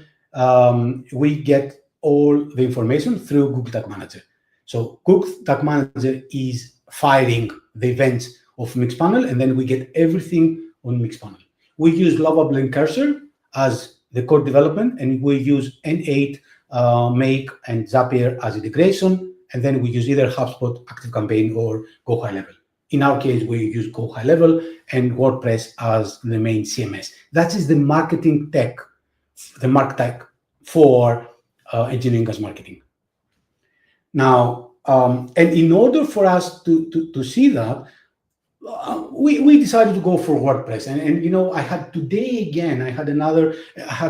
we get all the information through Google Tag Manager. So Google Tag Manager is firing the events of Mixpanel, and then we get everything on Mixpanel. We use Lovable and Cursor as the core development, and we use N8, Make, and Zapier as integration, and then we use either HubSpot, ActiveCampaign, or Go High Level. In our case, we use Go High Level and WordPress as the main CMS. That is the marketing tech, the mark tech for engineering as marketing. Now, and in order for us to see that, we decided to go for WordPress. And you know, I had a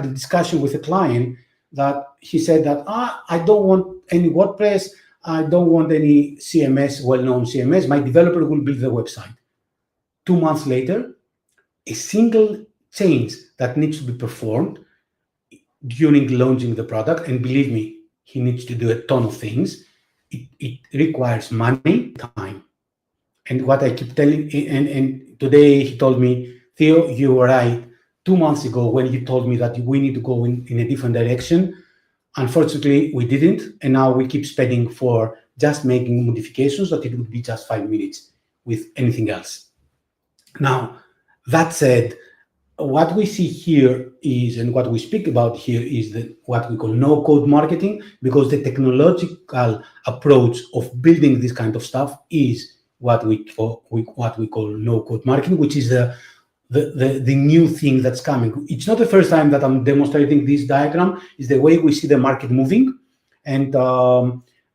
discussion with a client that he said that I don't want any WordPress, I don't want any CMS, well-known CMS. My developer will build the website. 2 months later, a single change that needs to be performed during launching the product. And believe me, he needs to do a ton of things. It requires money, time. And what I keep telling, and today he told me, Theo, you were right 2 months ago when you told me that we need to go in a different direction. Unfortunately, we didn't. And now we keep spending for just making modifications that it would be just 5 minutes with anything else. Now, that said, what we see here is, and what we speak about here is what we call no-code marketing, because the technological approach of building this kind of stuff is what we call no-code marketing, which is the new thing that's coming. It's not the first time that I'm demonstrating this diagram. It's the way we see the market moving, and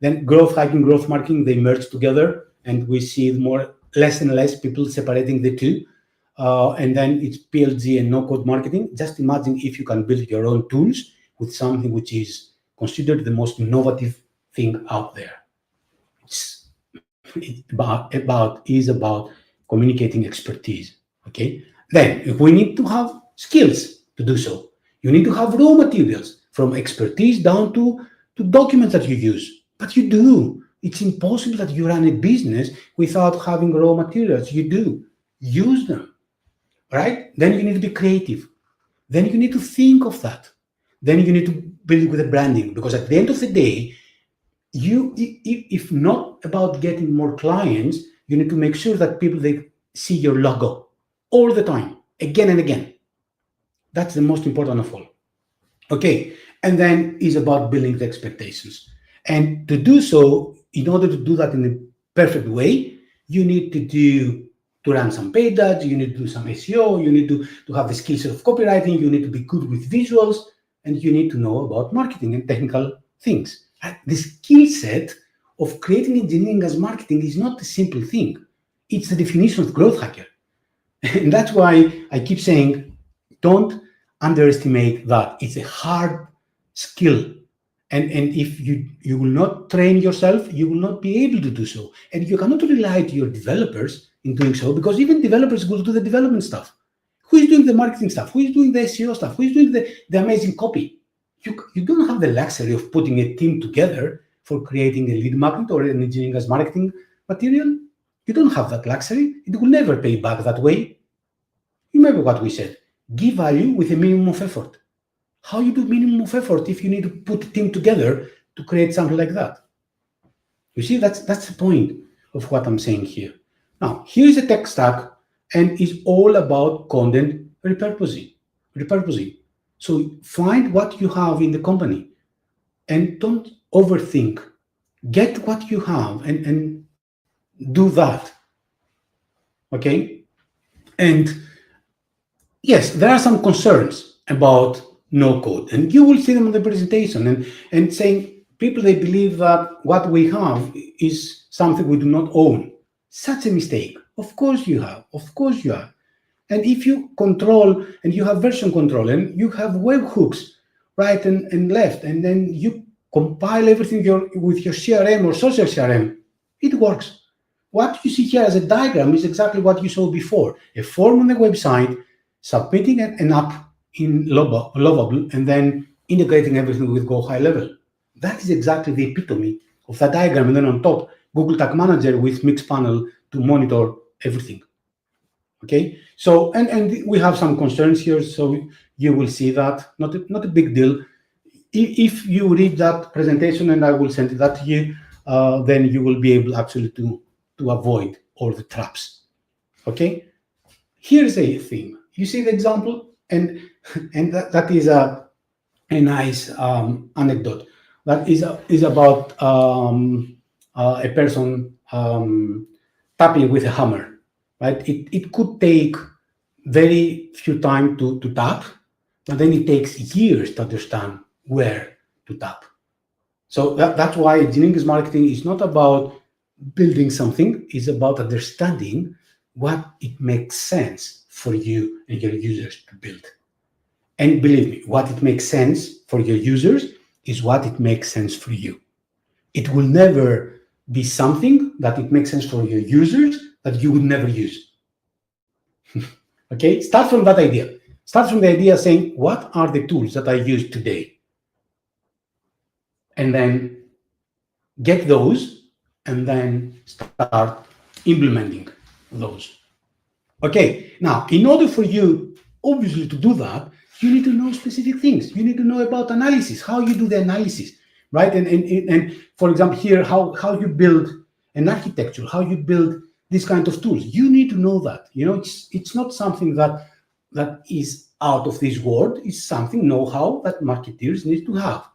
then growth hacking, growth marketing, they merge together, and we see less and less people separating the two. And then it's PLG and no-code marketing. Just imagine if you can build your own tools with something which is considered the most innovative thing out there. It's about communicating expertise. Okay. Then we need to have skills to do so. You need to have raw materials, from expertise down to documents that you use. But you do. It's impossible that you run a business without having raw materials. You do. Use them. Right? Then you need to be creative. Then you need to think of that. Then you need to build with the branding, because at the end of the day, if not about getting more clients, you need to make sure that they see your logo all the time, again and again. That's the most important of all. Okay, and then is about building the expectations. And to do so, in order to do that in a perfect way, you need to run some paid ads, you need to do some SEO, you need to have the skills of copywriting, you need to be good with visuals, and you need to know about marketing and technical things. The skill set of creating engineering as marketing is not a simple thing. It's the definition of growth hacker. And that's why I keep saying, don't underestimate that. It's a hard skill. And if you will not train yourself, you will not be able to do so. And you cannot rely to your developers in doing so, because even developers will do the development stuff. Who is doing the marketing stuff? Who is doing the SEO stuff? Who is doing the amazing copy? You don't have the luxury of putting a team together for creating a lead magnet or an engineering as marketing material. You don't have that luxury. It will never pay back that way. Remember what we said. Give value with a minimum of effort. How you do minimum of effort if you need to put a team together to create something like that? You see, that's the point of what I'm saying here. Now, here is a tech stack, and it's all about content repurposing. So find what you have in the company and don't overthink. Get what you have and do that. Okay? And yes, there are some concerns about no code, and you will see them in the presentation, and saying people, they believe that what we have is something we do not own. Such a mistake. Of course you have. And if you control and you have version control and you have webhooks right and left, and then you compile everything with your CRM or social CRM, it works. What you see here as a diagram is exactly what you saw before. A form on the website, submitting an app in Lovable, and then integrating everything with Go High Level. That is exactly the epitome of that diagram. And then on top, Google Tag Manager with Mixpanel to monitor everything. Okay, so and we have some concerns here, so you will see that. Not a big deal. If you read that presentation, and I will send that to you, then you will be able actually to avoid all the traps. Okay, here's a thing. You see the example, and that is a nice anecdote. That is about a person tapping with a hammer, right? It could take very few time to tap, but then it takes years to understand where to tap. So that's why engineering marketing is not about building something, it's about understanding what it makes sense for you and your users to build. And believe me, what it makes sense for your users is what it makes sense for you. It will never be something that it makes sense for your users that you would never use. Okay, start from that idea. Start from the idea saying, what are the tools that I use today? And then get those, and then start implementing those. Okay, now, in order for you, obviously, to do that, you need to know specific things. You need to know about analysis, how you do the analysis, right? And for example, here, how you build an architecture, how you build this kind of tools. You need to know that. It's not something that is out of this world. It's something, know-how, that marketeers need to have.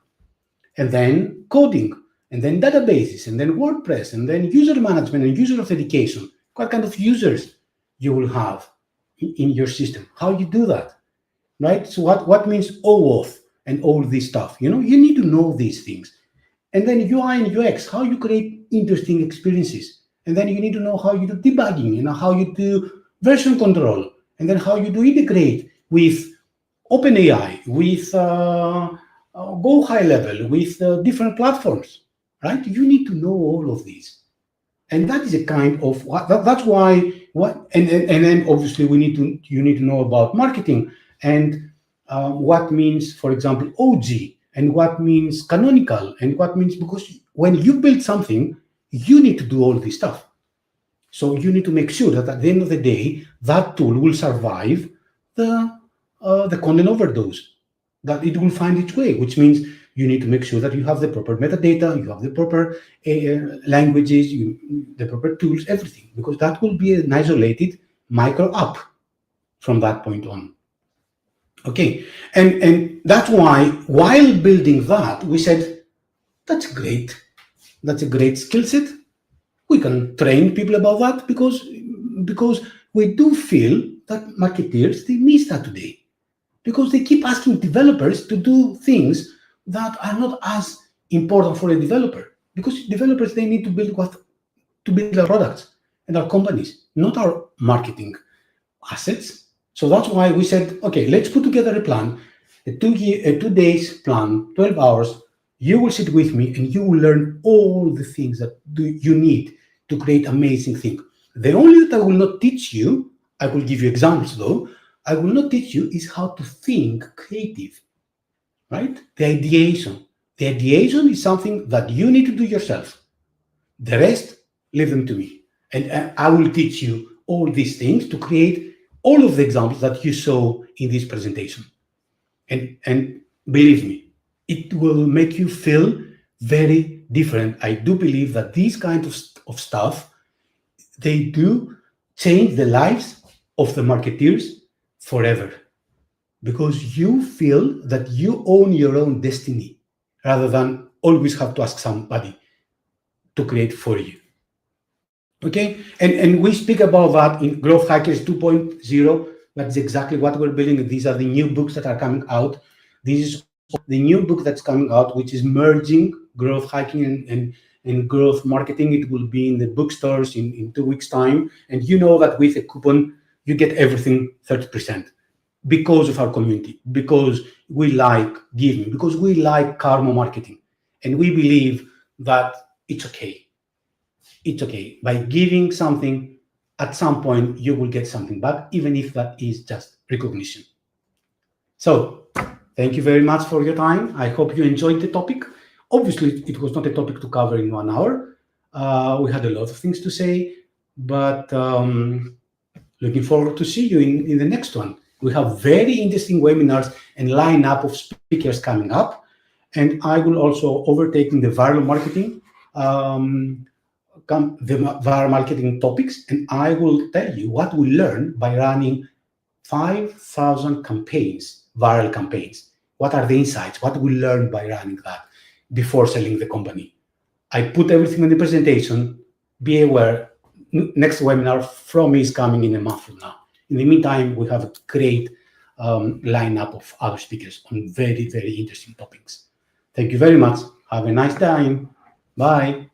And then coding, and then databases, and then WordPress, and then user management and user authentication. What kind of users you will have in your system? How you do that, right? So what means OAuth and all this stuff? You need to know these things. And then UI and UX, how you create interesting experiences. And then you need to know how you do debugging, how you do version control, and then how you do integrate with OpenAI, with Go High Level, with different platforms, right? You need to know all of these. And that is a kind of, that's why, and then obviously you need to know about marketing and what means, for example, OG, and what means canonical, and what means, because when you build something, you need to do all this stuff. So you need to make sure that at the end of the day, that tool will survive the content overdose, that it will find its way, which means you need to make sure that you have the proper metadata, you have the proper languages, the proper tools, everything, because that will be an isolated micro app from that point on. Okay, and that's why, while building that, we said, that's great. That's a great skill set. We can train people about that, because we do feel that marketeers, they miss that today, because they keep asking developers to do things that are not as important for a developer, because developers, they need to build our products and our companies, not our marketing assets. So that's why we said, okay, let's put together a plan, a 2 days plan, 12 hours. You will sit with me and you will learn all the things that you need to create amazing things. The only that I will not teach you, I will give you examples though, I will not teach you is how to think creative, right? The ideation. The ideation is something that you need to do yourself. The rest, leave them to me. And I will teach you all these things to create all of the examples that you saw in this presentation. And believe me, it will make you feel very different. I do believe that these kind of stuff, they do change the lives of the marketeers forever, because you feel that you own your own destiny rather than always have to ask somebody to create for you. Okay, and we speak about that in Growth Hackers 2.0. That's exactly what we're building. These are the new books that are coming out. This is the new book that's coming out, which is merging growth hacking and growth marketing. It will be in the bookstores in 2 weeks' time. And you know that with a coupon, you get everything 30%, because of our community, because we like giving, because we like karma marketing. And we believe that it's okay. It's okay. By giving something, at some point, you will get something back, even if that is just recognition. So thank you very much for your time. I hope you enjoyed the topic. Obviously, it was not a topic to cover in 1 hour. We had a lot of things to say, but looking forward to see you in the next one. We have very interesting webinars and lineup of speakers coming up. And I will also overtaking the viral marketing, the viral marketing topics, and I will tell you what we learn by running 5,000 campaigns, viral campaigns. What are the insights? What we learned by running that before selling the company? I put everything in the presentation. Be aware, next webinar from me is coming in a month from now. In the meantime, we have a great lineup of other speakers on very, very interesting topics. Thank you very much. Have a nice time. Bye.